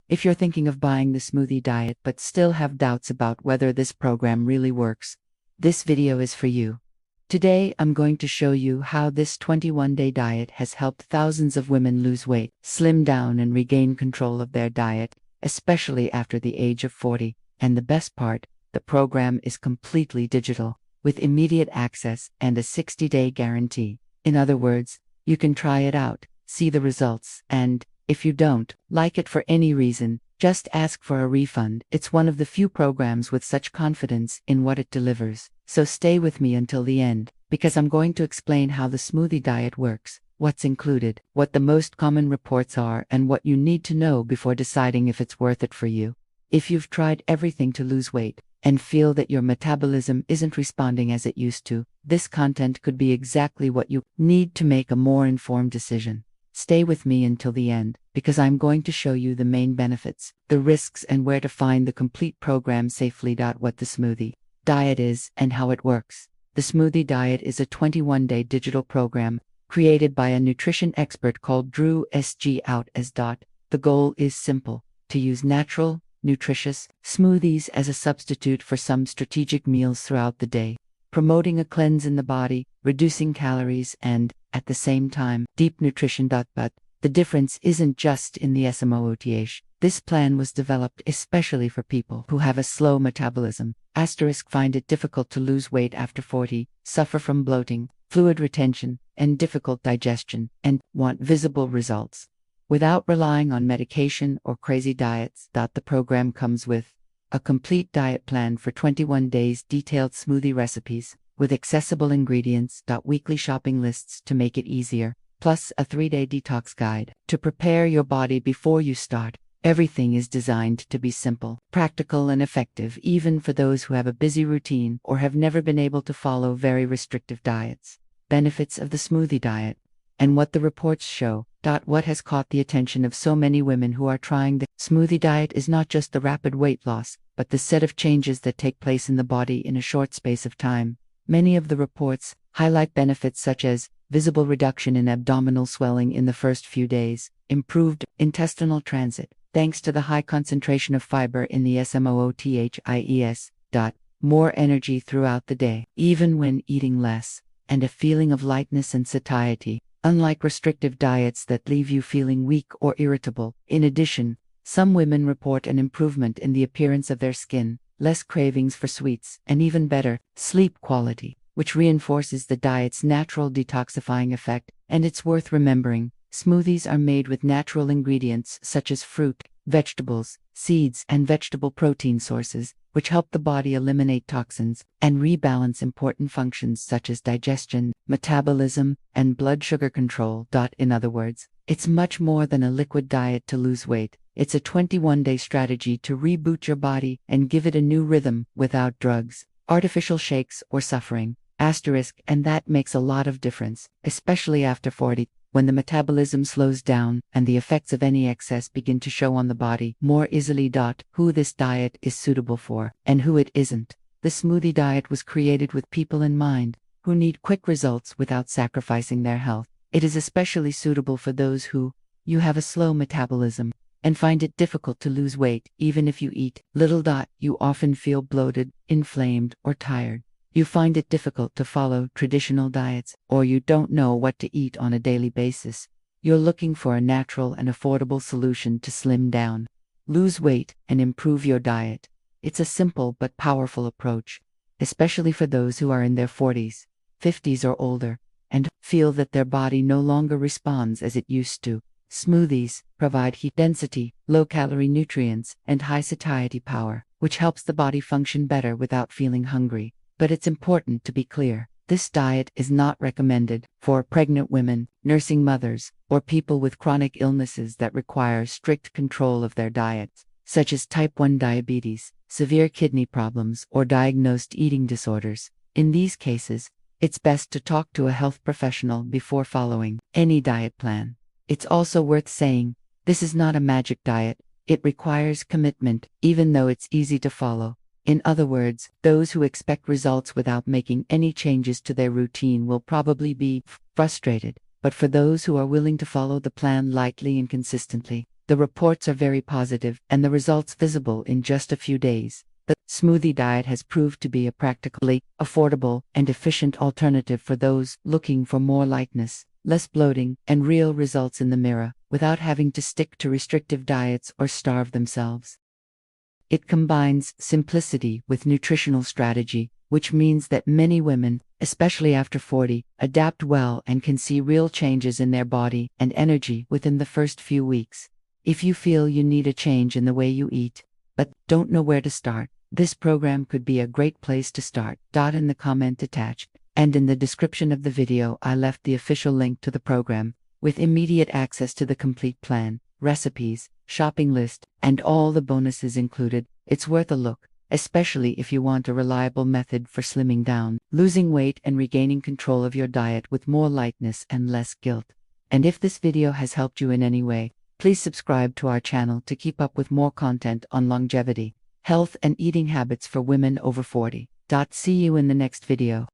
If you're thinking of buying the Smoothie Diet but still have doubts about whether this program really works, this video is for you. Today, I'm going to show you how this 21-day diet has helped thousands of women lose weight, slim down, and regain control of their diet, especially after the age of 40. And the best part, the program is completely digital, with immediate access and a 60-day guarantee. In other words, you can try it out, see the results, and, if you don't like it for any reason, just ask for a refund. It's one of the few programs with such confidence in what it delivers. So stay with me until the end, because I'm going to explain how the Smoothie Diet works, what's included, what the most common reports are, and what you need to know before deciding if it's worth it for you. If you've tried everything to lose weight and feel that your metabolism isn't responding as it used to, this content could be exactly what you need to make a more informed decision. Stay with me until the end, because I'm going to show you the main benefits, the risks, and where to find the complete program safely. What the Smoothie Diet is and how it works. The Smoothie Diet is a 21-day digital program created by a nutrition expert called Drew S.G. Out as. The goal is simple: to use natural, nutritious smoothies as a substitute for some strategic meals throughout the day, promoting a cleanse in the body, reducing calories, and, at the same time, deep nutrition. But the difference isn't just in the SMOOTH. This plan was developed especially for people who have a slow metabolism, find it difficult to lose weight after 40, suffer from bloating, fluid retention, and difficult digestion, and want visible results without relying on medication or crazy diets. The program comes with a complete diet plan for 21 days, detailed smoothie recipes with accessible ingredients, weekly shopping lists to make it easier, plus a 3-day detox guide to prepare your body before you start. Everything is designed to be simple, practical, and effective, even for those who have a busy routine or have never been able to follow very restrictive diets. Benefits of the Smoothie Diet and what the reports show. What has caught the attention of so many women who are trying the Smoothie Diet is not just the rapid weight loss, but the set of changes that take place in the body in a short space of time. Many of the reports highlight benefits such as visible reduction in abdominal swelling in the first few days, improved intestinal transit, thanks to the high concentration of fiber in the SMOOTHIES. More energy throughout the day, even when eating less, and a feeling of lightness and satiety, unlike restrictive diets that leave you feeling weak or irritable. In addition, some women report an improvement in the appearance of their skin, less cravings for sweets, and even better sleep quality, which reinforces the diet's natural detoxifying effect. And it's worth remembering, smoothies are made with natural ingredients such as fruit, vegetables, seeds, and vegetable protein sources, which help the body eliminate toxins and rebalance important functions such as digestion, metabolism, and blood sugar control. In other words, it's much more than a liquid diet to lose weight. It's a 21-day strategy to reboot your body and give it a new rhythm without drugs, artificial shakes, or suffering. And that makes a lot of difference, especially after 40. When the metabolism slows down and the effects of any excess begin to show on the body more easily. Who this diet is suitable for and who it isn't. The Smoothie Diet was created with people in mind who need quick results without sacrificing their health. It is especially suitable for those who you have a slow metabolism and find it difficult to lose weight even if you eat little. You often feel bloated, inflamed, or tired. You find it difficult to follow traditional diets, or you don't know what to eat on a daily basis. You're looking for a natural and affordable solution to slim down, lose weight, and improve your diet. It's a simple but powerful approach, especially for those who are in their 40s, 50s, or older, and feel that their body no longer responds as it used to. Smoothies provide heat density, low-calorie nutrients, and high satiety power, which helps the body function better without feeling hungry. But it's important to be clear, this diet is not recommended for pregnant women, nursing mothers, or people with chronic illnesses that require strict control of their diets, such as type 1 diabetes, severe kidney problems, or diagnosed eating disorders. In these cases, it's best to talk to a health professional before following any diet plan. It's also worth saying, this is not a magic diet. It requires commitment, even though it's easy to follow. In other words, those who expect results without making any changes to their routine will probably be frustrated. But for those who are willing to follow the plan lightly and consistently, The reports are very positive and the results visible in just a few days. The smoothie diet has proved to be a practically affordable and efficient alternative for those looking for more lightness, less bloating, and real results in the mirror, without having to stick to restrictive diets or starve themselves. It combines simplicity with nutritional strategy, which means that many women, especially after 40, adapt well and can see real changes in their body and energy within the first few weeks. If you feel you need a change in the way you eat, but don't know where to start, this program could be a great place to start. In the comment attached, and in the description of the video I left the official link to the program, with immediate access to the complete plan, recipes, shopping list, and all the bonuses included. It's worth a look, especially if you want a reliable method for slimming down, losing weight, and regaining control of your diet with more lightness and less guilt. And if this video has helped you in any way, please subscribe to our channel to keep up with more content on longevity, health, and eating habits for women over 40. See you in the next video.